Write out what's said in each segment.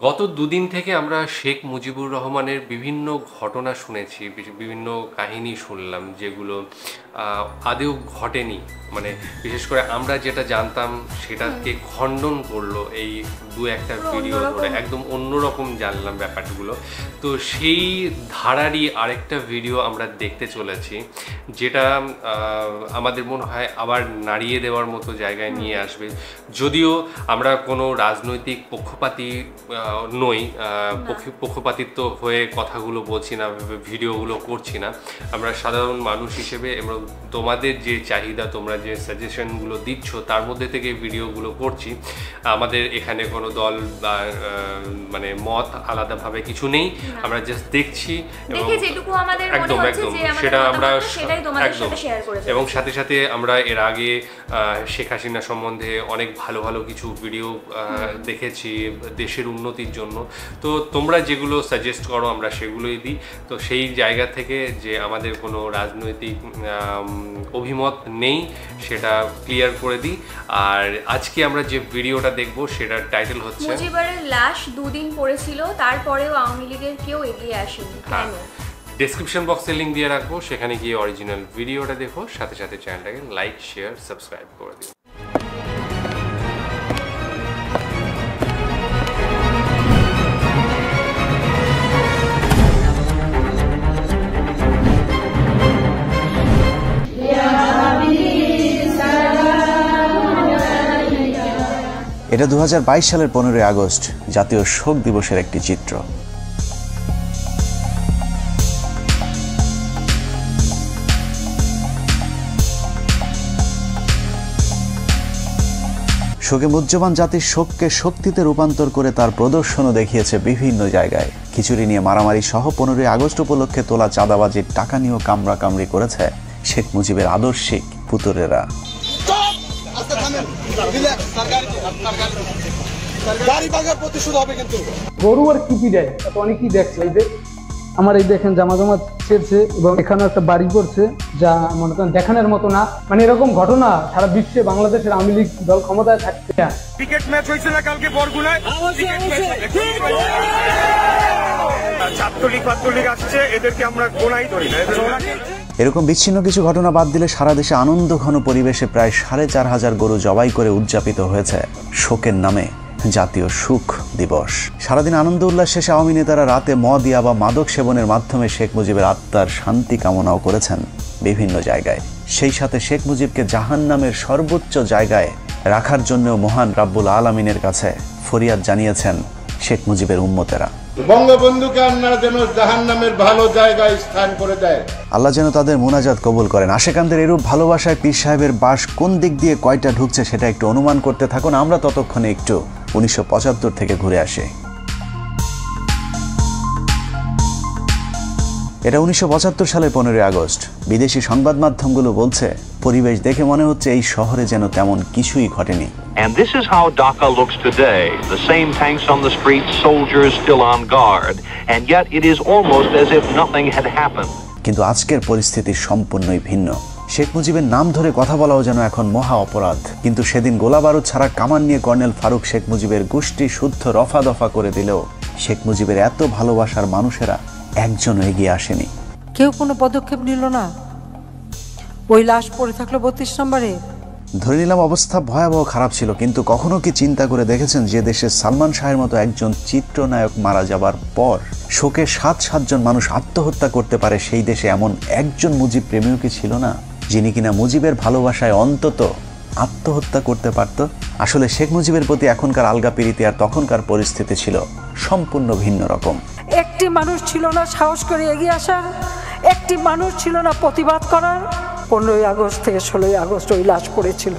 গত দুদিন থেকে আমরা শেখ মুজিবুর রহমানের বিভিন্ন ঘটনা শুনেছি, বিভিন্ন কাহিনী শুনলাম যেগুলো আদৌ ঘটেনি। মানে বিশেষ করে আমরা যেটা জানতাম সেটাকে খণ্ডন করলো এই দু একটা ভিডিও ধরে, একদম অন্যরকম জানলাম ব্যাপারগুলো। তো সেই ধারারই আরেকটা ভিডিও আমরা দেখতে চলেছি, যেটা আমাদের মনে হয় আবার নাড়িয়ে দেওয়ার মতো জায়গায় নিয়ে আসবে। যদিও আমরা কোনো রাজনৈতিক পক্ষপাতী নই, পক্ষপাতিত্ব হয়ে কথাগুলো বলছি না, ভিডিওগুলো করছি না। আমরা সাধারণ মানুষ হিসেবে এবং তোমাদের যে চাহিদা, তোমরা যে সাজেশনগুলো দিচ্ছ তার মধ্যে থেকে ভিডিওগুলো করছি। আমাদের এখানে কোনো দল বা মানে মত আলাদাভাবে কিছু নেই, আমরা জাস্ট দেখছি একদম সেটা আমরা একদম। এবং সাথে সাথে আমরা এর আগে শেখ হাসিনা সম্বন্ধে অনেক ভালো ভালো কিছু ভিডিও দেখেছি দেশের উন্নতির জন্য। তো তোমরা যেগুলো সাজেস্ট করো আমরা সেগুলোই দিই। তো সেই জায়গা থেকে যে আমাদের কোনো রাজনৈতিক অভিমত নেই সেটা ক্লিয়ার করে দিই। আর আজকে আমরা যে ভিডিওটা দেখব সেটার টাইটেল হচ্ছে মুজিবের লাশ দুদিন পড়েছিল, তারপরেও আওয়ামী লীগের কেউ এগিয়ে আসেনি কেন। ডেসক্রিপশন বক্সে লিংক দিয়ে রাখবো, সেখানে গিয়ে অরিজিনাল ভিডিওটা দেখো, সাথে সাথে চ্যানেলটাকে লাইক, শেয়ার, সাবস্ক্রাইব করে দিও। এটা 2022 সালের 15 আগস্ট, জাতীয় শোক দিবসের একটি চিত্র। শোকে মুহ্যমান জাতির শোককে শক্তিতে রূপান্তর করে তার প্রদর্শনও দেখিয়েছে বিভিন্ন জায়গায়। খিচুড়ি নিয়ে মারামারি সহ 15 আগস্ট উপলক্ষে তোলা চাঁদাবাজির টাকা নিয়েও কামড়াকামড়ি করেছে শেখ মুজিবের আদর্শিক পুতুরেরা। গরু আর কি দেয় অনেকেই দেখছে। এই যে আমার এই দেখেন জামা জামা ছেড়ছে এবং এখানে একটা বাড়ি করছে, যা মনে করেন দেখানোর মতো না। মানে এরকম ঘটনা সারা বিশ্বে বাংলাদেশের আওয়ামী লীগ দল ক্ষমতায় থাকছে। ক্রিকেট ম্যাচ হয়েছে না কালকে বরগুনায়, ছাত্রলীগ আসছে, এদেরকে আমরা গোনাই ধরি না। এরকম বিচ্ছিন্ন কিছু ঘটনা বাদ দিলে সারা দেশে আনন্দ ঘন পরিবেশে প্রায় 4500 গরু জবাই করে উদযাপিত হয়েছে শোকের নামে জাতীয় সুখ দিবস। সারাদিন আনন্দ উল্লাস শেষে আওয়ামী নেতারা রাতে মদ বা মাদক সেবনের মাধ্যমে শেখ মুজিবের আত্মার শান্তি কামনাও করেছেন বিভিন্ন জায়গায়। সেই সাথে শেখ মুজিবকে জাহান্নামের সর্বোচ্চ জায়গায় রাখার জন্য মহান রাব্বুল আলামিনের কাছে ফরিয়াদ জানিয়েছেন শেখ মুজিবের উম্মতেরা। বঙ্গবন্ধুকে আল্লাহ যেন জাহান্নামের ভালো জায়গায় স্থান করে দেয়, আল্লাহ যেন তাদের মুনাজাত কবুল করেন। আশেকানদের এরূপ ভালোবাসায় পীর সাহেবের বাস কোন দিক দিয়ে কয়টা ঢুকছে সেটা একটু অনুমান করতে থাকুন। আমরা ততক্ষণে একটু 1975 থেকে ঘুরে আসি। এটা 1975 সালের 15 আগস্ট। বিদেশি সংবাদ মাধ্যমগুলো বলছে, পরিবেশ দেখে মনে হচ্ছে এই শহরে যেন তেমন কিছুই ঘটেনি। And this is how Dhaka looks today. The same tanks on the streets, soldiers still on guard, and yet it is almost as if nothing had happened. কিন্তু আজকের পরিস্থিতি সম্পূর্ণই ভিন্ন। শেখ মুজিবের নাম ধরে কথা বলাও যেন এখন মহা অপরাধ। কিন্তু সেদিন গোলাবারুদ ছাড়া কামান নিয়ে কর্নেল ফারুক শেখ মুজিবের গোষ্ঠী শুদ্ধ রফা দফা করে দিলেও শেখ মুজিবের এত ভালোবাসার মানুষেরা একজন এগিয়ে আসেনি। কেউ কোনো পদক্ষেপ নিল না। ওই লাশ পড়ে থাকলো 32 নম্বরে। ধরে নিলাম অবস্থা ভয়াবহ খারাপ ছিল, কিন্তু কখনো কি চিন্তা করে দেখেছেন যে দেশে সালমান শাহের মতো একজন চিত্রনায়ক মারা যাবার পর শোকে 7 জন মানুষ আত্মহত্যা করতে পারে, সেই দেশে এমন একজন মুজিব প্রেমীও কি ছিল না, যিনি কিনা মুজিবের ভালোবাসায় অন্তত আত্মহত্যা করতে পারত? আসলে শেখ মুজিবের প্রতি এখনকার আলগা প্রীতি আর তখনকার পরিস্থিতি ছিল সম্পূর্ণ ভিন্ন রকম। একটি মানুষ ছিল না সাহস করে এগিয়ে আসার, একটি মানুষ ছিল না প্রতিবাদ করার। 15 আগস্ট থেকে 16 আগস্ট ওই লাশ পড়েছিল।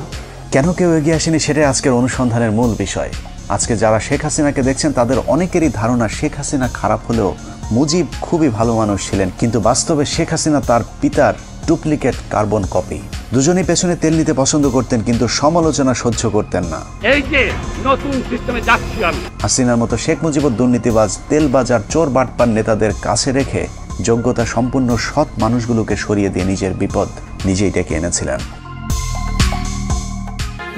কেন কেউ এগিয়ে আসেনি সেটাই আজকের অনুসন্ধানের মূল বিষয়। আজকে যারা শেখ হাসিনাকে দেখছেন তাদের অনেকেরই ধারণা শেখ হাসিনা খারাপ হলেও মুজিব খুবই ভালো মানুষ ছিলেন, কিন্তু বাস্তবে শেখ হাসিনা তার পিতার ডুপ্লিকেট কার্বন কপি। দুজনেই পেছনে তেল নিতে পছন্দ করতেন, কিন্তু সমালোচনা সহ্য করতেন না। এই যে নতুন সিস্টেমে যাচ্ছি আমি। হাসিনার মতো শেখ মুজিবুর দুর্নীতিবাজ, তেলবাজার, চোর বাটপার নেতাদের কাছে রেখে যোগ্যতা সম্পন্ন সৎ মানুষগুলোকে সরিয়ে দিয়ে নিজের বিপদ নিজেই ডেকে এনেছিলেন।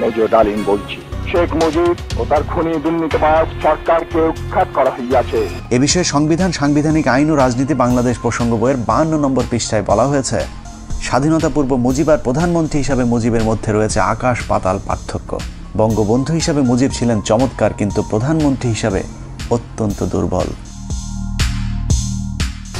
মেজর ডালিম বলছি, শেখ মুজিব ও তার খুনি দুর্নীতিবাজ সরকারকে উৎখাত করা হইয়াছে। এ বিষয়ে সংবিধান, সাংবিধানিক আইন ও রাজনীতি বাংলাদেশ প্রসঙ্গ বইয়ের 52 নম্বর পৃষ্ঠায় বলা হয়েছে, স্বাধীনতা পূর্ব মুজিব আর প্রধানমন্ত্রী হিসাবে মুজিবের মধ্যে রয়েছে আকাশ পাতাল পার্থক্য। বঙ্গবন্ধু হিসাবে মুজিব ছিলেন চমৎকার, কিন্তু প্রধানমন্ত্রী হিসাবে অত্যন্ত দুর্বল।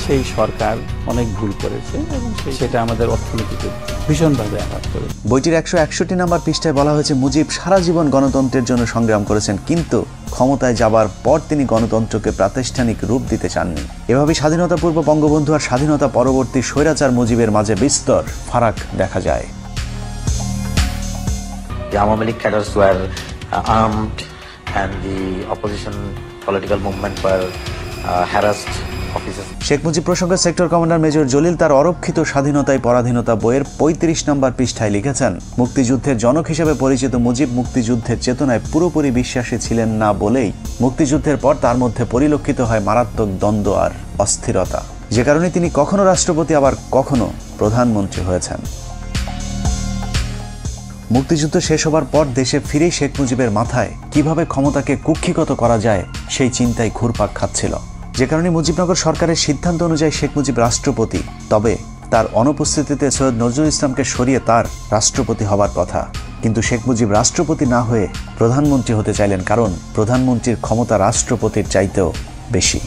সেই সরকার অনেক ভুল করেছে এবং সেটা আমাদের অর্থনীতিতে ভীষণভাবে আঘাত করে। বইটির 161 নম্বর পৃষ্ঠায় বলা হয়েছে, মুজিব সারা জীবন গণতন্ত্রের জন্য সংগ্রাম করেছেন, কিন্তু ক্ষমতায় যাবার পর তিনি গণতন্ত্রকে প্রাতিষ্ঠানিক রূপ দিতে চাননি। এভাবে স্বাধীনতা পূর্ব বঙ্গবন্ধু আর স্বাধীনতা পরবর্তী স্বৈরাচার মুজিবের মাঝে বিস্তর ফারাক দেখা যায়। The Awami League cadres were armed and the opposition political movement were harassed. Sheikh Mujib প্রসঙ্গে সেক্টর কমান্ডার মেজর জলিল তার অরক্ষিত স্বাধীনতায় পরাধীনতা বইয়ের 35 নম্বর পৃষ্ঠায় লিখেছেন, মুক্তিযুদ্ধের জনক হিসেবে পরিচিত মুজিব মুক্তিযুদ্ধের চেতনায় পুরোপুরি বিশ্বাসী ছিলেন না বলেই মুক্তিযুদ্ধের পর তার মধ্যে পরিলক্ষিত হয় মারাত্মক দ্বন্দ্ব আর অস্থিরতা, যে কারণে তিনি কখনো রাষ্ট্রপতি আবার কখনো প্রধানমন্ত্রী হয়েছেন। মুক্তিযুদ্ধ শেষ হবার পর দেশে ফিরেই শেখ মুজিবের মাথায় কিভাবে ক্ষমতাকে কুক্ষিগত করা যায় সেই চিন্তায় ঘুরপাক খাচ্ছিল, যে কারণে মুজিবনগর সরকারের সিদ্ধান্ত অনুযায়ী শেখ মুজিব রাষ্ট্রপতি। তবে তার অনুপস্থিতিতে সৈয়দ নজরুল ইসলামকে সরিয়ে তার রাষ্ট্রপতি হবার কথা, কিন্তু শেখ মুজিব রাষ্ট্রপতি না হয়ে প্রধানমন্ত্রী হতে চাইলেন, কারণ প্রধানমন্ত্রীর ক্ষমতা রাষ্ট্রপতির চাইতেও বেশি।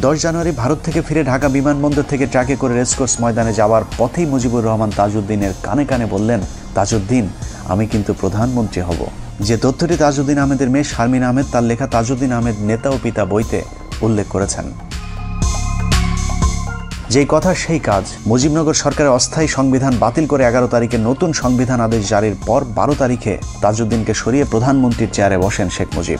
10 জানুয়ারি ভারত থেকে ফিরে ঢাকা বিমানবন্দর থেকে ট্রাকে করে রেসকোর্স ময়দানে যাওয়ার পথেই মুজিবুর রহমান তাজউদ্দিনের কানে কানে বললেন, তাজউদ্দিন, আমি কিন্তু প্রধানমন্ত্রী হব। যে তথ্যটি তাজউদ্দিন আহমেদের মেয়ে শারমিন আহমেদ তার লেখা তাজউদ্দিন আহমেদ নেতা ও পিতা বইতে উল্লেখ করেছেন। যেই কথা সেই কাজ। মুজিবনগর সরকারের অস্থায়ী সংবিধান বাতিল করে 11 তারিখে নতুন সংবিধান আদেশ জারির পর 12 তারিখে তাজউদ্দিনকে সরিয়ে প্রধানমন্ত্রীর চেয়ারে বসেন শেখ মুজিব।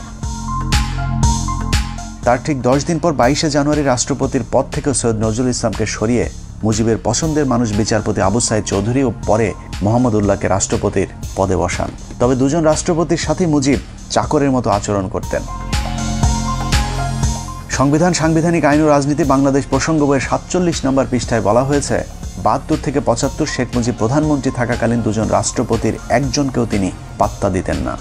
তার ঠিক 10 দিন পর 22 জানুয়ারি রাষ্ট্রপতির পদ থেকে সৈয়দ নজরুল ইসলামকে সরিয়ে মুজিবের পছন্দের মানুষ বিচারপতি আবু সাইদ চৌধুরী ও পরে মোহাম্মদ উল্লাহকে রাষ্ট্রপতির পদে বসান। তবে দুজন রাষ্ট্রপতির সাথে মুজিব চাকরের মতো আচরণ করতেন। সংবিধান, সাংবিধানিক আইন ও রাজনীতি বাংলাদেশ প্রসঙ্গ বইয়ের 47 নম্বর পৃষ্ঠায় বলা হয়েছে, 72 থেকে 75 শেখ মুজিব প্রধানমন্ত্রী থাকাকালীন দুজন রাষ্ট্রপতির একজনকেও তিনি পাত্তা দিতেন না।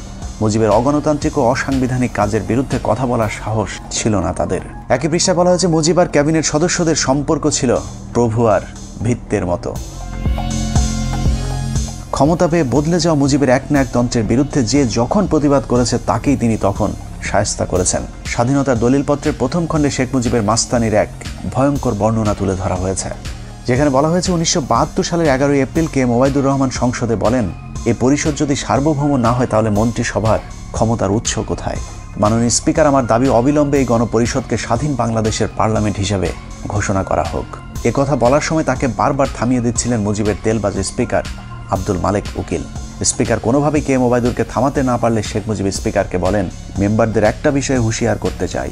মুজিবের অগণতান্ত্রিক ও অসাংবিধানিক কাজের বিরুদ্ধে কথা বলার সাহস ছিল না তাদের। একই পৃষ্ঠায় বলা হয়েছে, মুজিব আর ক্যাবিনেট সদস্যদের সম্পর্ক ছিল প্রভু আর ভিত্তের মতো। ক্ষমতা পেয়ে বদলে যাওয়া মুজিবের এক না এক তন্ত্রের বিরুদ্ধে যে যখন প্রতিবাদ করেছে তাকেই তিনি তখন শায়েস্তা করেছেন। স্বাধীনতার দলিলপত্রের প্রথম খণ্ডে শেখ মুজিবের মাস্তানির এক ভয়ঙ্কর বর্ণনা তুলে ধরা হয়েছে, যেখানে বলা হয়েছে 1972 সালের 11 এপ্রিল কে ওবায়দুর রহমান সংসদে বলেন, এ পরিষদ যদি সার্বভৌম না হয় তাহলে মন্ত্রিসভার ক্ষমতার উৎস কোথায়? মাননীয় স্পিকার, আমার দাবি অবিলম্বে এই গণপরিষদকে স্বাধীন বাংলাদেশের পার্লামেন্ট হিসেবে ঘোষণা করা হোক। এ কথা বলার সময় তাকে বারবার থামিয়ে দিচ্ছিলেন মুজিবের তেলবাজ স্পিকার আব্দুল মালেক উকিল। স্পিকার কোনোভাবেই কে ওবায়দুরকে থামাতে না পারলে শেখ মুজিব স্পিকারকে বলেন, মেম্বারদের একটা বিষয়ে হুঁশিয়ার করতে চাই,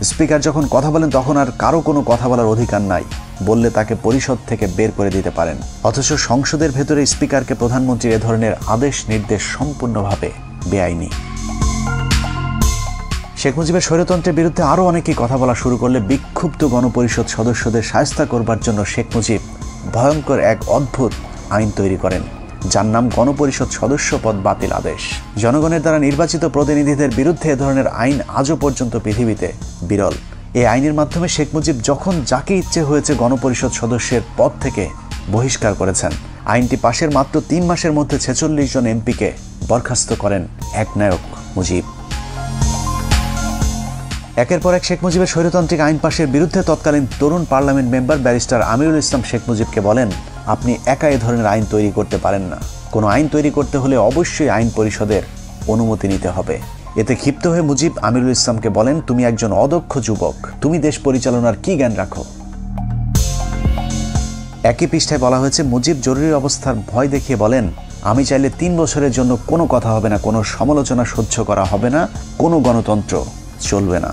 স্পিকার যখন কথা বলেন তখন আর কারো কোনো কথা বলার অধিকার নাই, বললে তাকে পরিষদ থেকে বের করে দিতে পারেন। অথচ সংসদের ভেতরে স্পিকারকে প্রধানমন্ত্রীর এ ধরনের আদেশ নির্দেশ সম্পূর্ণভাবে বেআইনি। শেখ মুজিবের স্বৈরতন্ত্রের বিরুদ্ধে আরও অনেকেই কথা বলা শুরু করলে বিক্ষুব্ধ গণপরিষদ সদস্যদের শায়েস্তা করবার জন্য শেখ মুজিব ভয়ঙ্কর এক অদ্ভুত আইন তৈরি করেন, যার নাম গণপরিষদ সদস্য পদ বাতিল আদেশ। জনগণের দ্বারা নির্বাচিত প্রতিনিধিদের বিরুদ্ধে এ ধরনের আইন আজও পর্যন্ত পৃথিবীতে বিরল। এই আইনের মাধ্যমে শেখ মুজিব যখন যাকে ইচ্ছে হয়েছে গণপরিষদ সদস্যের পদ থেকে বহিষ্কার করেছেন। আইনটি পাশের মাত্র 3 মাসের মধ্যে 46 জন এমপিকে বরখাস্ত করেন একনায়ক মুজিব। একের পর এক শেখ মুজিবের স্বৈরতান্ত্রিক আইন পাশের বিরুদ্ধে তৎকালীন তরুণ parliament member barrister Amirul Islam Sheikh মুজিবকে বলেন, আপনি একা এ ধরনের আইন তৈরি করতে পারেন না, কোনো আইন তৈরি করতে হলে অবশ্যই আইন পরিষদের অনুমতি নিতে হবে। এতে ক্ষিপ্ত হয়ে মুজিব আমিরুল ইসলামকে বলেন, তুমি একজন অদক্ষ যুবক, তুমি দেশ পরিচালনার কি জ্ঞান রাখো? একই পৃষ্ঠায় বলা হয়েছে, মুজিব জরুরি অবস্থার ভয় দেখিয়ে বলেন, আমি চাইলে 3 বছরের জন্য কোনো কথা হবে না, কোনো সমালোচনা সহ্য করা হবে না, কোনো গণতন্ত্র চলবে না।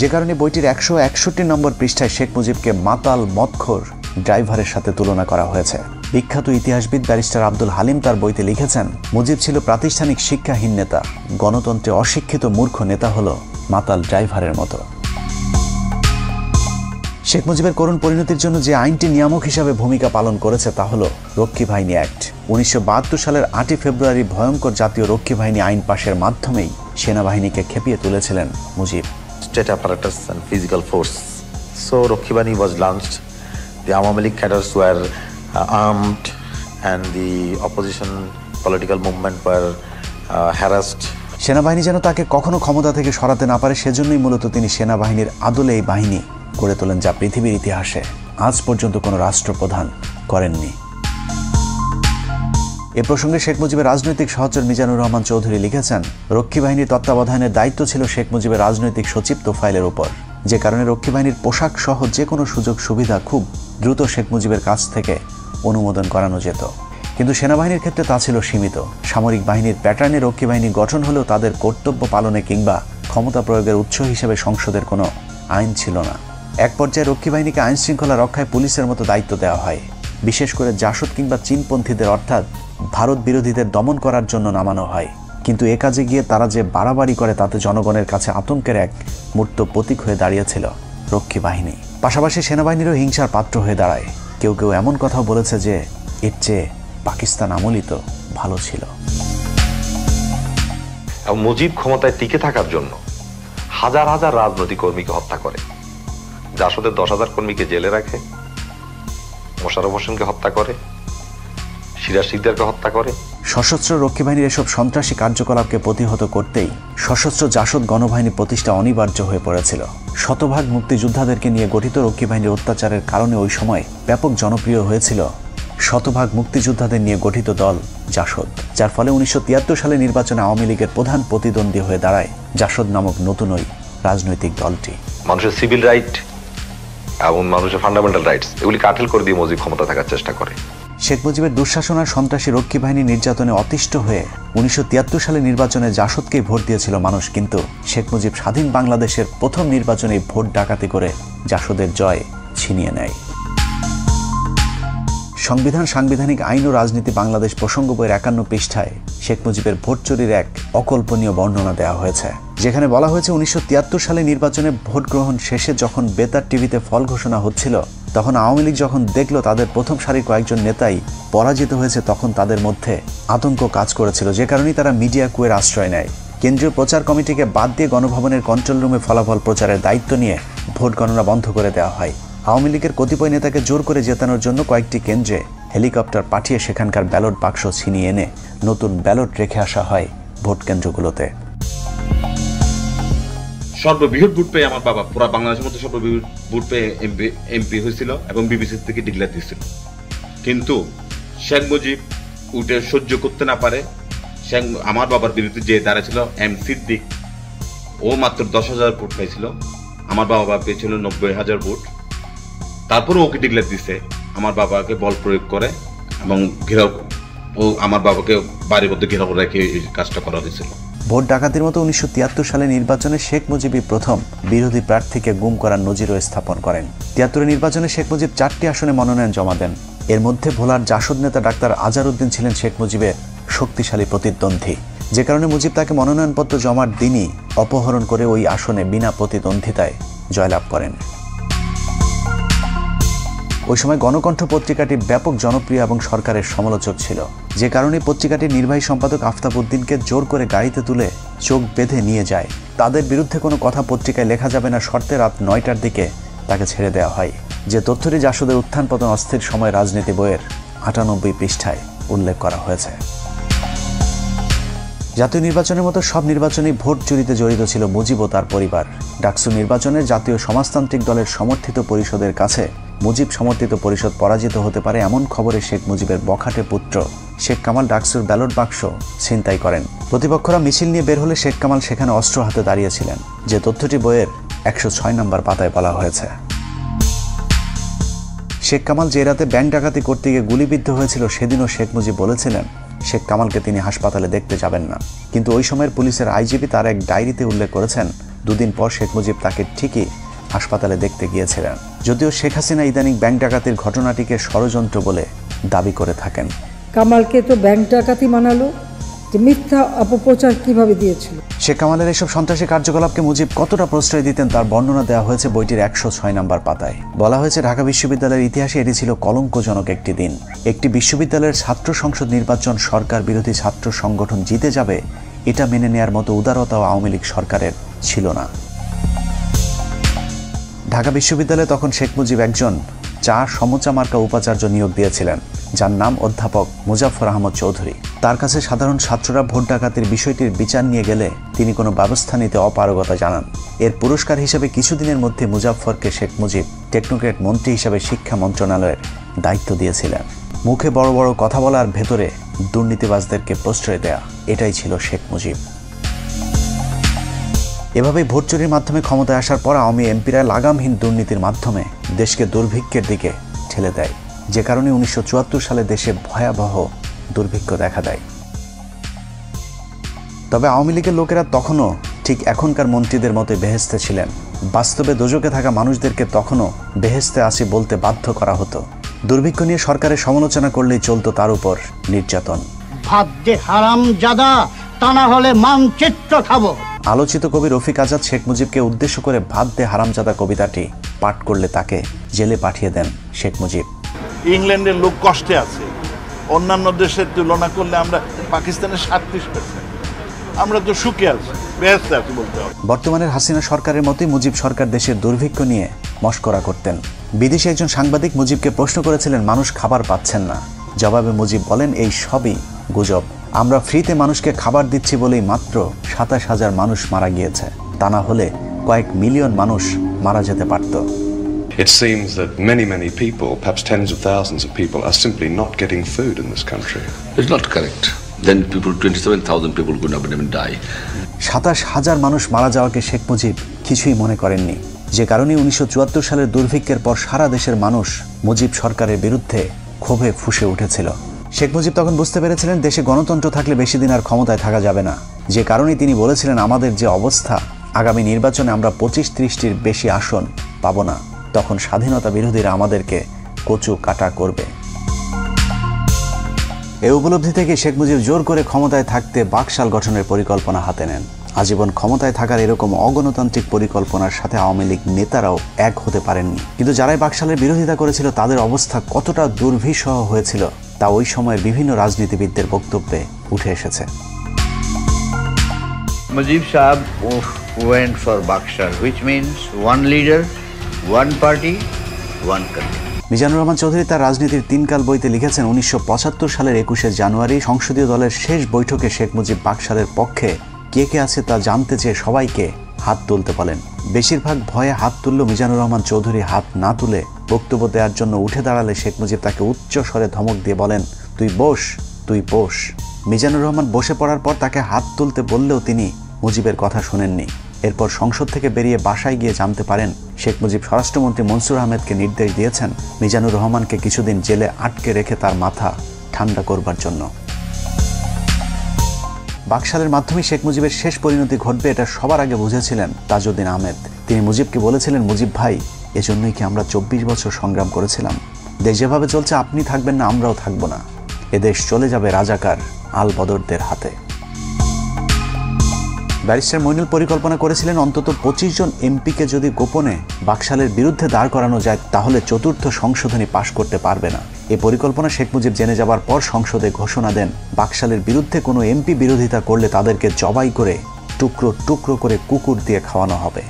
যে কারণে বইটির 161 নম্বর পৃষ্ঠায় শেখ মুজিবকে মাতাল মদখোর ড্রাইভারের সাথে তুলনা করা হয়েছে। বিখ্যাত ইতিহাসবিদ ব্যারিস্টার আব্দুল হালিম তার বইতে লিখেছেন, মুজিব ছিল প্রাতিষ্ঠানিক শিক্ষাহীন নেতা, গণতন্ত্রে অশিক্ষিত মূর্খ নেতা হলো মাতাল ড্রাইভারের মতো। শেখ মুজিবের করুণ পরিণতির জন্য যে আইনটি নিয়ামক হিসাবে ভূমিকা পালন করেছে তা হল রক্ষী বাহিনী অ্যাক্ট। 1972 সালের 8 ফেব্রুয়ারি ভয়ঙ্কর জাতীয় রক্ষী বাহিনী আইন পাশের মাধ্যমেই সেনাবাহিনীকে খেপিয়ে তুলেছিলেন Mujib. State apparatus and physical force. So Rakhi Bahini was launched. The Awami League cadres were armed and the opposition political movement were harassed. সেনাবাহিনী যেন তাকে কখনো ক্ষমতা থেকে সরাতে না পারে সেজন্যই মূলত তিনি সেনাবাহিনীর আদলে এই বাহিনী গড়ে তোলেন, যা পৃথিবীর ইতিহাসে আজ পর্যন্ত কোনো রাষ্ট্রপ্রধান করেননি। এ প্রসঙ্গে শেখ মুজিবের রাজনৈতিক সহচর মিজানুর রহমান চৌধুরী লিখেছেন, রক্ষী বাহিনীর তত্ত্বাবধানের দায়িত্ব ছিল শেখ মুজিবের রাজনৈতিক সচিব তোফায়েলের উপর, যে কারণে রক্ষী বাহিনীর পোশাক সহ যে কোনো সুযোগ সুবিধা খুব দ্রুত শেখ মুজিবের কাছ থেকে অনুমোদন করানো যেত। কিন্তু সেনাবাহিনীর ক্ষেত্রে তা ছিল সীমিত। সামরিক বাহিনীর প্যাটার্নে রক্ষী বাহিনী গঠন হলেও তাদের কর্তব্য পালনে কিংবা ক্ষমতা প্রয়োগের উৎস হিসেবে সংসদের কোনো আইন ছিল না। এক পর্যায়ে রক্ষী বাহিনীকে আইন শৃঙ্খলা রক্ষায় পুলিশের মতো দায়িত্ব দেওয়া হয়, বিশেষ করে জাসদ কিংবা চীনপন্থীদের অর্থাৎ ভারত বিরোধীদের দমন করার জন্য নামানো হয়। কিন্তু এ কাজে গিয়ে তারা যে বাড়াবাড়ি করে তাতে জনগণের কাছে আতঙ্কের এক মূর্ত প্রতীক হয়ে দাঁড়িয়েছিল রক্ষী বাহিনী। পাশাপাশি সেনাবাহিনীরও হিংসার পাত্র হয়ে দাঁড়ায়। কেউ কেউ এমন কথাও বলেছে যে এর চেয়ে পাকিস্তান আমলই তো ভালো ছিল। মুজিব ক্ষমতায় টিকে থাকার জন্য হাজার হাজার রাজনৈতিক কর্মীকে হত্যা করে, জাসদের 10,000 কর্মীকে জেলে রাখে, মোশাররফ হোসেনকে হত্যা করে, সিরাজ শিকদারকে হত্যা করে। সশস্ত্র রক্ষী বাহিনীর এসব সন্ত্রাসী কার্যকলাপকে প্রতিহত করতেই সশস্ত্র জাসদ গণবাহিনী প্রতিষ্ঠা অনিবার্য হয়ে পড়েছিল। শতভাগ মুক্তিযোদ্ধাদেরকে নিয়ে গঠিত রক্ষী বাহিনীর অত্যাচারের কারণে ওই সময় ব্যাপক জনপ্রিয় হয়েছিল শতভাগ মুক্তিযোদ্ধাদের নিয়ে গঠিত দল জাসদ, যার ফলে 1973 সালে নির্বাচনে আওয়ামী লীগের প্রধান প্রতিদ্বন্দ্বী হয়ে দাঁড়ায় জাসদ নামক নতুন ওই রাজনৈতিক দলটি। মানুষের সিভিল রাইট এবং মানুষের ফান্ডামেন্টাল রাইটস এগুলি কাঠিল করে দিয়ে মুজিব ক্ষমতা থাকার চেষ্টা করে। শেখ মুজিবের দুঃশাসন আর সন্ত্রাসী রক্ষী বাহিনী নির্যাতনে অতিষ্ঠ হয়ে 1973 সালে নির্বাচনে জাসদকেই ভোট দিয়েছিল মানুষ, কিন্তু শেখ মুজিব স্বাধীন বাংলাদেশের প্রথম নির্বাচনে ভোট ডাকাতি করে জাসদের জয় ছিনিয়ে নেয়। সংবিধান, সাংবিধানিক আইন ও রাজনীতি বাংলাদেশ প্রসঙ্গ বইয়ের 51 পৃষ্ঠায় শেখ মুজিবের ভোট চুরির এক অকল্পনীয় বর্ণনা দেওয়া হয়েছে, যেখানে বলা হয়েছে 1973 সালে নির্বাচনে ভোট গ্রহণ শেষে যখন বেতার টিভিতে ফল ঘোষণা হচ্ছিল, তখন আওয়ামী লীগ যখন দেখল তাদের প্রথম সারির কয়েকজন নেতাই পরাজিত হয়েছে, তখন তাদের মধ্যে আতঙ্ক কাজ করেছিল, যে কারণেই তারা মিডিয়া কুয়ের আশ্রয় নেয়। কেন্দ্রীয় প্রচার কমিটিকে বাদ দিয়ে গণভবনের কন্ট্রোল রুমে ফলাফল প্রচারের দায়িত্ব নিয়ে ভোট গণনা বন্ধ করে দেওয়া হয়। আওয়ামী লীগের কতিপয় নেতাকে জোর করে জেতানোর জন্য কয়েকটি কেন্দ্রে হেলিকপ্টার পাঠিয়ে সেখানকার ব্যালট বাক্স ছিনিয়ে এনে নতুন ব্যালট রেখে আসা হয় ভোট কেন্দ্রগুলোতে। সর্ববৃহৎ ভোট পেয়ে আমার বাবা পুরো বাংলাদেশের মধ্যে সর্ববৃহৎ ভোট পেয়ে এমপি হয়েছিল এবং বিবিসি থেকে ডিক্লেয়ার দিয়েছিল। কিন্তু শেখ মুজিব উঠে সহ্য করতে না পারে আমার বাবার বিরুদ্ধে যে দাঁড়াছিল এম সিদ্দিক, ও মাত্র 10,000 ভোট পাইছিল, আমার বাবা পেয়েছিল 90,000 ভোট। তারপরে ওকে ডিক্লেয়ার দিছে, আমার বাবাকে বল প্রয়োগ করে এবং ঘেরাও, ও আমার বাবাকে বাড়ির মধ্যে ঘেরাও রেখে এই কাজটা করা হয়েছিল। ভোট ডাকাতির মতো 1973 সালে নির্বাচনে শেখ মুজিবই প্রথম বিরোধী প্রার্থীকে গুম করার নজিরও স্থাপন করেন। 73 নির্বাচনে শেখ মুজিব 4টি আসনে মনোনয়ন জমা দেন। এর মধ্যে ভোলার জাসদ নেতা ডাক্তার আজহারউদ্দিন ছিলেন শেখ মুজিবের শক্তিশালী প্রতিদ্বন্দ্বী, যে কারণে মুজিব তাকে মনোনয়নপত্র জমার দিনই অপহরণ করে ওই আসনে বিনা প্রতিদ্বন্দ্বিতায় জয়লাভ করেন। ওই সময় গণকণ্ঠ পত্রিকাটি ব্যাপক জনপ্রিয় এবং সরকারের সমালোচক ছিল, যে কারণে পত্রিকাটির নির্বাহী সম্পাদক আফতাব উদ্দিনকে জোর করে গাড়িতে তুলে চোখ বেঁধে নিয়ে যায়। তাদের বিরুদ্ধে কোনো কথা পত্রিকায় লেখা যাবে না শর্তে রাত 9টার দিকে তাকে ছেড়ে দেওয়া হয়, যে তথ্যটি জাসদের উত্থান পতন অস্থির সময় রাজনীতি বইয়ের 98 পৃষ্ঠায় উল্লেখ করা হয়েছে। জাতীয় নির্বাচনের মতো সব নির্বাচনেই ভোট চুরিতে জড়িত ছিল মুজিব ও তার পরিবার। ডাকসু নির্বাচনের জাতীয় সমাজতান্ত্রিক দলের সমর্থিত পরিষদের কাছে মুজিব সমর্থিত পরিষদ পরাজিত হতে পারে এমন খবরে শেখ মুজিবের বখাটে পুত্র শেখ কামাল ডাকসুর ব্যালট বাক্স ছিনতাই করেন। প্রতিপক্ষরা মিছিল নিয়ে বের হলে শেখ কামাল সেখানে অস্ত্র হাতে দাঁড়িয়েছিলেন, যে তথ্যটি বইয়ের 106 নম্বর পাতায় বলা হয়েছে। শেখ কামাল যে রাতে ব্যাংক ডাকাতি করতে গিয়ে গুলিবিদ্ধ হয়েছিল, সেদিনও শেখ মুজিব বলেছিলেন শেখ কামালকে তিনি হাসপাতালে দেখতে যাবেন না। কিন্তু ওই সময়ের পুলিশের আইজিপি তার এক ডায়েরিতে উল্লেখ করেছেন 2 দিন পর শেখ মুজিব তাকে ঠিকই হাসপাতালে দেখতে গিয়েছিলেন, যদিও শেখ হাসিনা ইদানিং ব্যাংক ডাকাতির ঘটনাটিকে ষড়যন্ত্র বলে দাবি করে থাকেন। কামালকে তো ব্যাংক ডাকাতি মানালো, যে মিথ্যা অপপ্রচার কিভাবে দিয়েছিল। শেখ কামালের এসব সন্ত্রাসী কার্যকলাপকে মুজিব কতটা প্রশ্রয় দিতেন তার বর্ণনা দেওয়া হয়েছে বইটির 106 নম্বর পাতায়। বলা হয়েছে, ঢাকা বিশ্ববিদ্যালয়ের ইতিহাসে এটি ছিল কলঙ্কজনক একটি দিন। একটি বিশ্ববিদ্যালয়ের ছাত্র সংসদ নির্বাচন সরকার বিরোধী ছাত্র সংগঠন জিতে যাবে, এটা মেনে নেয়ার মতো উদারতাও আওয়ামী লীগ সরকারের ছিল না। ঢাকা বিশ্ববিদ্যালয়ে তখন শেখ মুজিব একজন চা সমচা মার্কা উপাচার্য নিয়োগ দিয়েছিলেন, যার নাম অধ্যাপক মুজাফফর আহমদ চৌধুরী। তার কাছে সাধারণ ছাত্ররা ভোট ডাকাতির বিষয়টির বিচার নিয়ে গেলে তিনি কোনো ব্যবস্থা নিতে অপারগতা জানান। এর পুরস্কার হিসেবে কিছুদিনের মধ্যে মুজাফফরকে শেখ মুজিব টেকনোক্রেট মন্ত্রী হিসেবে শিক্ষা মন্ত্রণালয়ের দায়িত্ব দিয়েছিলেন। মুখে বড় বড় কথা বলার ভেতরে দুর্নীতিবাজদেরকে প্রশ্রয় দেয়া, এটাই ছিল শেখ মুজিব। এভাবেই ভোট চুরির মাধ্যমে ক্ষমতায় আসার পর আওয়ামী এমপিরা লাগামহীন দুর্নীতির মাধ্যমে দেশকে দুর্ভিক্ষের দিকে ঠেলে দেয়, যে কারণে 1974 সালে দেশে ভয়াবহ দুর্ভিক্ষ দেখা দেয়। তবে আওয়ামী লীগের লোকেরা তখনও ঠিক এখনকার মন্ত্রীদের মতো বেহেস্তে ছিলেন। বাস্তবে দোজকে থাকা মানুষদেরকে তখনও বেহেস্তে আসি বলতে বাধ্য করা হতো। দুর্ভিক্ষ নিয়ে সরকারের সমালোচনা করলেই চলতো তার উপর নির্যাতন। ভাত দে হারামজাদা, তা না হলে মানচিত্র খাবো। আলোচিত কবি রফিক আজাদ শেখ মুজিবকে উদ্দেশ্য করে ভাত দে হারামজাদা কবিতাটি পাঠ করলে তাকে জেলে পাঠিয়ে দেন শেখ মুজিব। ইংল্যান্ডের লোক কষ্টে আছে, অন্যান্য দেশের তুলনা করলে আমরা পাকিস্তানের 37%, আমরা তো সুখে আছি, বেহেশতে আছি বলতে হবে। বর্তমানের হাসিনা সরকারের মতোই মুজিব সরকার দেশের দুর্ভিক্ষ নিয়ে মশকরা করতেন। বিদেশি একজন সাংবাদিক মুজিবকে প্রশ্ন করেছিলেন, মানুষ খাবার পাচ্ছেন না। জবাবে মুজিব বলেন, এই সবই গুজব। আমরা ফ্রিতে মানুষকে খাবার দিচ্ছি বলেই মাত্র 27,000 মানুষ মারা গিয়েছে, তা না হলে কয়েক মিলিয়ন মানুষ মারা যেতে পারত। It seems that many people, perhaps tens of thousands of people, are simply not getting food in this country. It's not correct. Then 27,000 people could not even die. 27,000 মানুষ মারা যাওয়াকে শেখ মুজিব কিছুই মনে করেননি, যে কারণে 1974 সালের দুর্ভিক্ষের পর সারা দেশের মানুষ মুজিব সরকারের বিরুদ্ধে ক্ষোভে ফুঁসে উঠেছিল। শেখ মুজিব তখন বুঝতে পেরেছিলেন দেশে গণতন্ত্র থাকলে বেশি দিন আর ক্ষমতায় থাকা যাবে না, যে কারণে তিনি বলেছিলেন, আমাদের যে অবস্থা, আগামী নির্বাচনে আমরা 25-30টির বেশি আসন পাব না, তখন স্বাধীনতা বিরোধীরা আমাদেরকে কচু কাটা করবে। এই উপলব্ধি থেকে শেখ মুজিব জোর করে ক্ষমতায় থাকতে বাকশাল গঠনের পরিকল্পনা হাতে নেন। আজীবন ক্ষমতায় থাকার এরকম অগণতান্ত্রিক পরিকল্পনার সাথে আওয়ামী লীগ নেতারাও এক হতে পারেননি, কিন্তু যারাই বাকশালের বিরোধিতা করেছিল তাদের অবস্থা কতটা দুর্বিষহ হয়েছিল তা ওই সময়ের বিভিন্ন রাজনীতিবিদদের বক্তব্যে উঠে এসেছে। Mujib Sahab went for Bakshal, which means one leader, one party, one country. Mizanur Rahman Chowdhury তার রাজনীতির 3 কাল বইতে লিখেছেন, 1975 সালের 21 জানুয়ারি সংসদীয় দলের শেষ বৈঠকে শেখ মুজিব বাকশালের পক্ষে কে কে আছে তা জানতে চেয়ে সবাইকে হাত তুলতে বলেন। বেশিরভাগ ভয়ে হাত তুলল মিজানুর রহমান চৌধুরী হাত না তুলে বক্তব্য দেওয়ার জন্য উঠে দাঁড়ালে শেখ মুজিব তাকে উচ্চ স্বরে ধমক দিয়ে বলেন, তুই বস, তুই বস। মিজানুর রহমান বসে পড়ার পর তাকে হাত তুলতে বললেও তিনি মুজিবের কথা শোনেননি। এরপর সংসদ থেকে বেরিয়ে বাসায় গিয়ে জানতে পারেন শেখ মুজিব স্বরাষ্ট্রমন্ত্রী মনসুর আহমেদকে নির্দেশ দিয়েছেন মিজানুর রহমানকে কিছুদিন জেলে আটকে রেখে তার মাথা ঠান্ডা করবার জন্য। বাকশালের মাধ্যমে শেখ মুজিবের শেষ পরিণতি ঘটবে এটা সবার আগে বুঝেছিলেন তাজউদ্দিন আহমেদ। তিনি মুজিবকে বলেছিলেন, মুজিব ভাই, এজন্যই কি আমরা 24 বছর সংগ্রাম করেছিলাম? দেশ যেভাবে চলছে আপনি থাকবেন না, আমরাও থাকবো না। এদেশ চলে যাবে রাজাকার আল বদরদের হাতে। ব্যারিস্টার মইনুল পরিকল্পনা করেছিলেন অন্তত 25 জন এমপিকে যদি গোপনে বাকশালের বিরুদ্ধে দাঁড় করানো যায় তাহলে 4র্থ সংশোধনী পাশ করতে পারবে না। এই পরিকল্পনা শেখ মুজিব জেনে যাবার পর সংসদে ঘোষণা দেন, বাকশালের বিরুদ্ধে কোনো এমপি বিরোধিতা করলে তাদেরকে জবাই করে টুকরো টুকরো করে কুকুর দিয়ে খাওয়ানো হবে।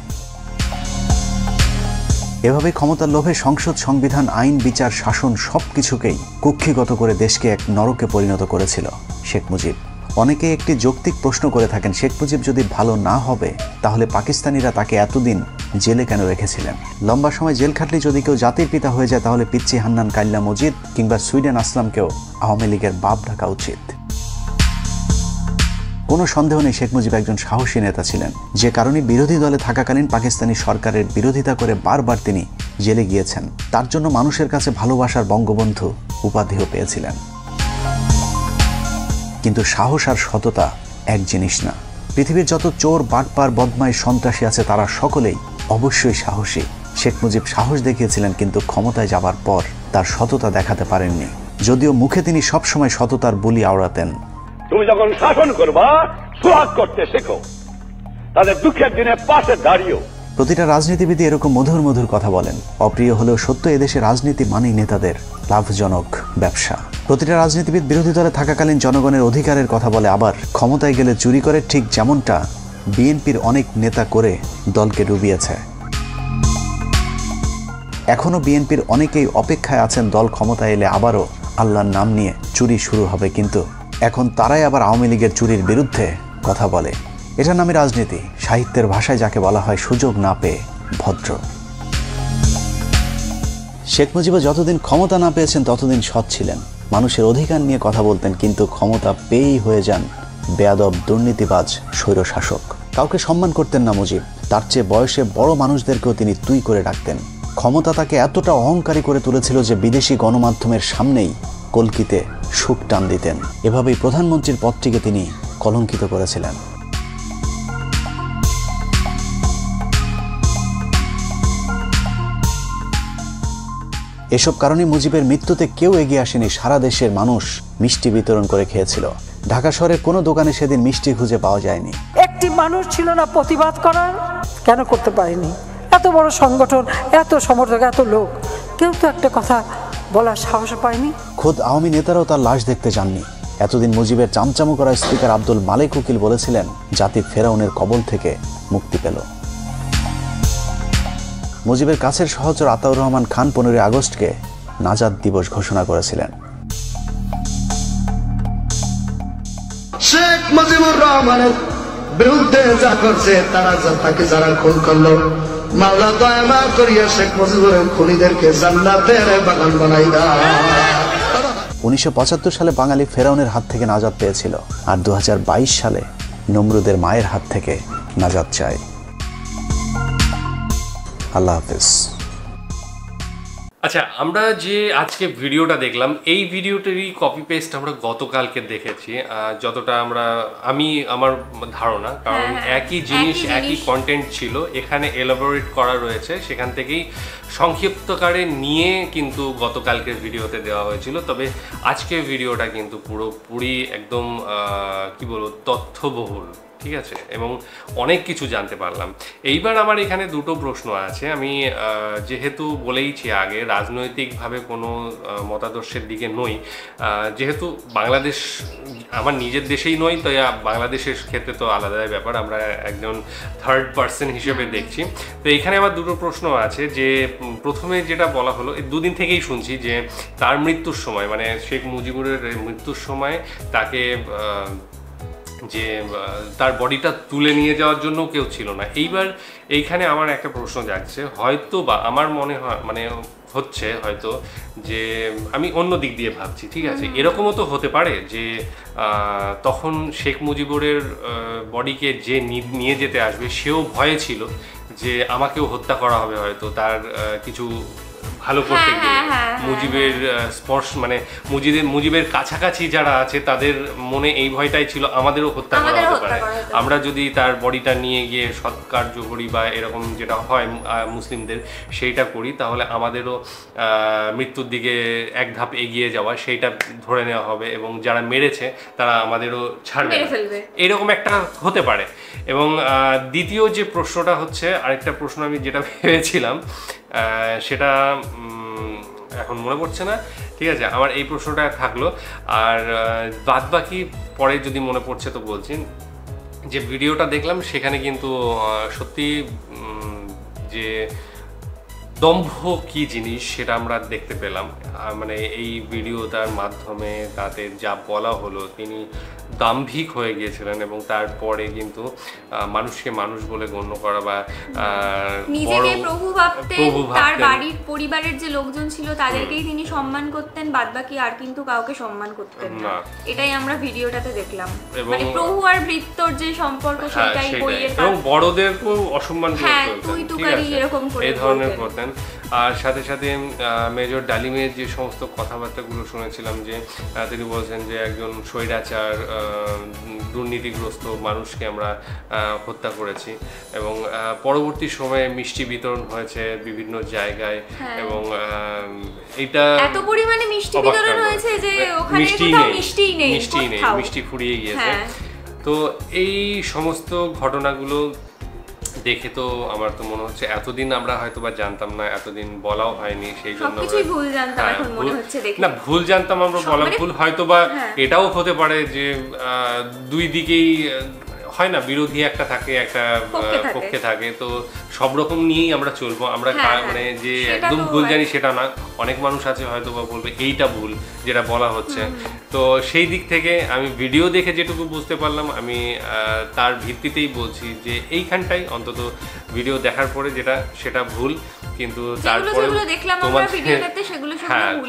এভাবে ক্ষমতার লোভে সংসদ, সংবিধান, আইন, বিচার, শাসন সবকিছুকেই কুক্ষিগত করে দেশকে এক নরকে পরিণত করেছিল শেখ মুজিব। অনেকে একটি যৌক্তিক প্রশ্ন করে থাকেন, শেখ মুজিব যদি ভালো না হবে তাহলে পাকিস্তানিরা তাকে এতদিন জেলে কেন রেখেছিলেন? লম্বা সময় জেল খাটলে যদি কেউ জাতির পিতা হয়ে যায় তাহলে পিচ্চি হান্নান কাইল্লা মজিদ কিংবা সুইডেন আসলামকেও আওয়ামী লীগের বাপ ডাকা উচিত। কোনো সন্দেহ নেই শেখ মুজিব একজন সাহসী নেতা ছিলেন, যে কারণে বিরোধী দলে থাকাকালীন পাকিস্তানি সরকারের বিরোধিতা করে বারবার তিনি জেলে গিয়েছেন। তার জন্য মানুষের কাছে ভালোবাসার বঙ্গবন্ধু উপাধিও পেয়েছিলেন। কিন্তু সাহস আর সততা এক জিনিস না। পৃথিবীর যত চোর, বাটপার, বদমাইশ, সন্ত্রাসী আছে তারা সকলেই অবশ্যই সাহসী। শেখ মুজিব সাহস দেখিয়েছিলেন, কিন্তু ক্ষমতায় যাবার পর তার সততা দেখাতে পারেননি, যদিও মুখে তিনি সবসময় সততার বুলি আওড়াতেন। তুমি যখন শাসন করবা সোহাগ করতে শেখো, তাদের দুঃখের দিনে পাশে দাঁড়িয়েও। প্রতিটা রাজনীতিবিদ এরকম মধুর মধুর কথা বলেন। অপ্রিয় হলেও সত্য, এদেশে রাজনীতি মানেই নেতাদের লাভজনক ব্যবসা। প্রতিটা রাজনীতিবিদ বিরোধী দলে থাকাকালীন জনগণের অধিকারের কথা বলে, আবার ক্ষমতায় গেলে চুরি করে, ঠিক যেমনটা বিএনপির অনেক নেতা করে দলকে ডুবিয়েছে। এখনো বিএনপির অনেকেই অপেক্ষায় আছেন দল ক্ষমতায় এলে আবারও আল্লাহর নাম নিয়ে চুরি শুরু হবে, কিন্তু এখন তারাই আবার আওয়ামী লীগের চুরির বিরুদ্ধে কথা বলে। এটার নামে রাজনীতি, সাহিত্যের ভাষায় যাকে বলা হয় সুযোগ না পেয়ে ভদ্র। শেখ মুজিবও যতদিন ক্ষমতা না পেয়েছেন ততদিন সৎ ছিলেন, মানুষের অধিকার নিয়ে কথা বলতেন, কিন্তু ক্ষমতা পেয়েই হয়ে যান বেয়াদব, দুর্নীতিবাজ, স্বৈরশাসক। কাউকে সম্মান করতেন না মুজিব, তার চেয়ে বয়সে বড় মানুষদেরকেও তিনি তুই করে ডাকতেন। ক্ষমতা তাকে এতটা অহংকারী করে তুলেছিল যে বিদেশি গণমাধ্যমের সামনেই কলকিতে সুখ টান দিতেন। এভাবেই প্রধানমন্ত্রীর পদটিকে তিনি কলঙ্কিত করেছিলেন। এসব কারণে মুজিবের মৃত্যুতে কেউ এগিয়ে আসেনি। সারা দেশের মানুষ মিষ্টি বিতরণ করে খেয়েছিল। ঢাকা শহরের কোনো দোকানে সেদিন মিষ্টি খুঁজে পাওয়া যায়নি। একটি মানুষ ছিল না প্রতিবাদ করার? কেন করতে পারেনি? এত বড় সংগঠন, এত সমর্থক, এত লোক, কেউ তো একটা কথা বলার সাহস পায়নি। খোদ আওয়ামী নেতারাও তার লাশ দেখতে যাননি। এতদিন মুজিবের চামচামো করা স্পিকার আব্দুল মালেক উকিল বলেছিলেন জাতি ফেরাউনের কবল থেকে মুক্তি পেল। মুজিবের কাছের সহচর আতাউর রহমান খান 15 আগস্টকে নাজাত দিবস ঘোষণা করেছিলেন। শেখ মুজিবুর রহমানের বিরুদ্ধে যা করছে, তাকে যারা খুন করলো, মাওলা দয়া মাফ করিয়া শেখ মুজিবুরের খুনিদেরকে জান্নাতের বাগান বানাই দাও। 1975 সালে বাঙালি ফেরাউনের হাত থেকে নাজাত পেয়েছিল, আর 2022 সালে নমরুদের মায়ের হাত থেকে নাজাত চায়। আল্লাহ হাফেজ। আচ্ছা, আমরা যে আজকে ভিডিওটা দেখলাম, এই ভিডিওটারই কপি পেস্ট আমরা গতকালকে দেখেছি, যতটা আমার ধারণা, কারণ একই জিনিস একই কন্টেন্ট ছিল, এখানে এলাবোরেট করা রয়েছে, সেখান থেকেই সংক্ষিপ্তকারে নিয়ে কিন্তু গতকালকের ভিডিওতে দেওয়া হয়েছিল। তবে আজকের ভিডিওটা কিন্তু পুরোপুরি একদম কি বলবো, তথ্যবহুল, ঠিক আছে, এবং অনেক কিছু জানতে পারলাম। এইবার আমার এখানে দুটো প্রশ্ন আছে। আমি যেহেতু বলেইছি আগে, রাজনৈতিকভাবে কোনো মতাদর্শের দিকে নই, যেহেতু বাংলাদেশ আমার নিজের দেশেই নয়, তো বাংলাদেশের ক্ষেত্রে তো আলাদাই ব্যাপার, আমরা একজন থার্ড পার্সন হিসেবে দেখছি। তো এখানে আমার দুটো প্রশ্ন আছে। যে প্রথমে যেটা বলা হলো, দুদিন থেকেই শুনছি যে তার মৃত্যুর সময়, মানে শেখ মুজিবুরের মৃত্যুর সময় তাকে যে তার বডিটা তুলে নিয়ে যাওয়ার জন্য কেউ ছিল না। এইবার এইখানে আমার একটা প্রশ্ন জাগছে, হয়তো বা আমার মনে হয় হচ্ছে হয়তো যে আমি অন্য দিক দিয়ে ভাবছি, ঠিক আছে, এরকমও তো হতে পারে যে তখন শেখ মুজিবুরের বডিকে যে নিয়ে যেতে আসবে সেও ভয়ে ছিল যে আমাকেও হত্যা করা হবে, হয়তো তার কিছু ভালো করতে গিয়ে মুজিবের স্পর্শ, মানে মুজিবের কাছাকাছি যারা আছে তাদের মনে এই ভয়টাই ছিল আমাদেরও হত্যা করা হতে পারে, আমরা যদি তার বডিটা নিয়ে গিয়ে সৎকার্য করি বা এরকম যেটা হয় মুসলিমদের সেইটা করি, তাহলে আমাদেরও মৃত্যুর দিকে এক ধাপ এগিয়ে যাওয়া সেইটা ধরে নেওয়া হবে, এবং যারা মেরেছে তারা আমাদেরও ছাড়বে না, এরকম একটা হতে পারে। এবং দ্বিতীয় যে প্রশ্নটা হচ্ছে, আরেকটা প্রশ্ন আমি যেটা ভেবেছিলাম সেটা এখন মনে পড়ছে না, ঠিক আছে, আমার এই প্রশ্নটা থাকলো। আর বাদ বাকি পরে যদি মনে পড়ছে তো বলছি। যে ভিডিওটা দেখলাম সেখানে কিন্তু সত্যি যে দম্ভ কি জিনিস সেটা আমরা দেখতে পেলাম। মানে এই ভিডিওটার মাধ্যমে তাদের যা বলা হলো, তিনি দাম্ভিক হয়ে গিয়েছিলেন, এবং তারপরে কিন্তু মানুষকে মানুষ বলে গণ্য করা বা নিজেকে প্রভু ভাবতেন, তার বাড়ির পরিবারের যে লোকজন ছিল তাদেরকেই তিনি সম্মান করতেন, বাদবাকি আর কিন্তু কাউকে সম্মান করতেন না। এটাই আমরা ভিডিওটাতে দেখলাম, মানে প্রভু আর ভৃত্যর যে সম্পর্ক সেটাই বইয়ের, এবং বড়দেরকেও অসম্মান করতেন, তুই তুকারি এরকম করে এই ধরনের করতেন। আর সাথে সাথে মেজর ডালিমের যে সমস্ত কথাবার্তাগুলো শুনেছিলাম, যে তিনি বলছেন যে একজন স্বৈরাচার দুর্নীতিগ্রস্ত মানুষকে আমরা হত্যা করেছি এবং পরবর্তী সময়ে মিষ্টি বিতরণ হয়েছে বিভিন্ন জায়গায় এবং এটা এত পরিমাণে মিষ্টি বিতরণ হয়েছে যে ওখানে কোথাও মিষ্টিই নেই, মিষ্টি ফুরিয়ে গিয়েছে। তো এই সমস্ত ঘটনাগুলো দেখে তো আমার তো মনে হচ্ছে এতদিন আমরা হয়তো বা জানতাম না, এতদিন বলাও হয়নি, সেই জন্য ভুল জানতাম, এখন মনে হচ্ছে দেখে না ভুল জানতাম আমরা, বলা ভুল হয়তো বা এটাও হতে পারে যে দুই দিকেই হয় না, বিরোধী একটা থাকে একটা পক্ষে থাকে, তো সব রকম নিয়েই আমরা চলবো। আমরা মানে যে একদম ভুল জানি সেটা না, অনেক মানুষ আছে হয়তো বা বলবে এইটা ভুল যেটা বলা হচ্ছে। তো সেই দিক থেকে আমি ভিডিও দেখে যেটুকু বুঝতে পারলাম আমি তার ভিত্তিতেই বলছি যে এইখানটাই অন্তত ভিডিও দেখার পরে যেটা সেটা ভুল, কিন্তু তারপরে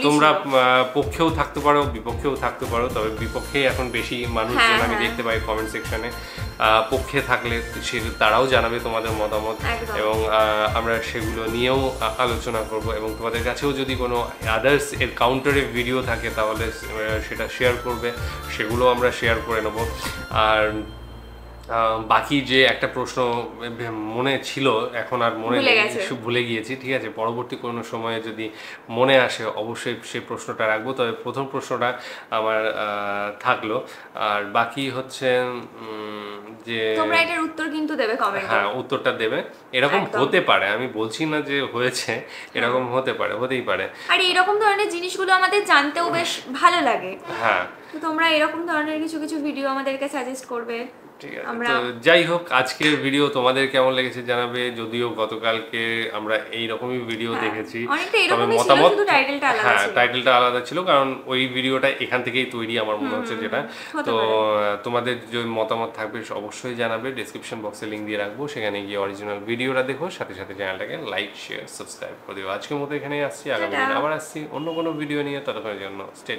তোমরা পক্ষেও থাকতে পারো বিপক্ষেও থাকতে পারো, তবে বিপক্ষেই এখন বেশি মানুষজন আমি দেখতে পাই কমেন্ট সেকশনে। পক্ষে থাকলে তারাও জানাবে তোমাদের মতামত এবং আমরা সেগুলো নিয়েও আলোচনা করব এবং তোমাদের কাছেও যদি কোনো আদার্স এর কাউন্টারে ভিডিও থাকে তাহলে সেটা শেয়ার করবে, সেগুলো আমরা শেয়ার করে নেব। আর বাকি যে একটা প্রশ্ন মনে ছিল এখন আর মনে ভুলে গিয়েছি, ঠিক আছে, পরবর্তী কোনো সময়ে যদি মনে আসে অবশ্যই সেই প্রশ্নটা রাখবো। তবে প্রথম প্রশ্নটা আমার থাকলো, আর বাকি হচ্ছে যে তোমরা এটার উত্তর কিন্তু দেবে কমেন্টে। হ্যাঁ, উত্তরটা দেবে। এরকম হতে পারে, আমি বলছি না যে হয়েছে, এরকম হতে পারে, হতেই পারে। আর এরকম ধরনের জিনিসগুলো আমাদের জানতেও বেশ ভালো লাগে। হ্যাঁ, তো তোমরা এরকম ধরনের কিছু কিছু ভিডিও আমাদেরকে সাজেস্ট করবে। ঠিক আছে, তো যাই হোক আজকের ভিডিও তোমাদের কেমন লেগেছে জানাবে। যদিও গতকালকে আমরা এই রকমই ভিডিও দেখেছি, তবে মতামত টাইটেলটা আলাদা ছিল, কারণ ওই ভিডিওটা এখান থেকেই তৈরি আমার মনে হচ্ছে যেটা। তো তোমাদের যে মতামত থাকবে অবশ্যই জানাবে, ডেসক্রিপশন বক্সে লিঙ্ক দিয়ে রাখবো, সেখানে গিয়ে অরিজিনাল ভিডিওটা দেখো, সাথে সাথে চ্যানেলটাকে লাইক শেয়ার সাবস্ক্রাইব করে দিও। আজকের মতো এখানেই আসছি, আগামী দিন আবার আসছি অন্য কোনো ভিডিও নিয়ে, ততক্ষণের জন্য স্টে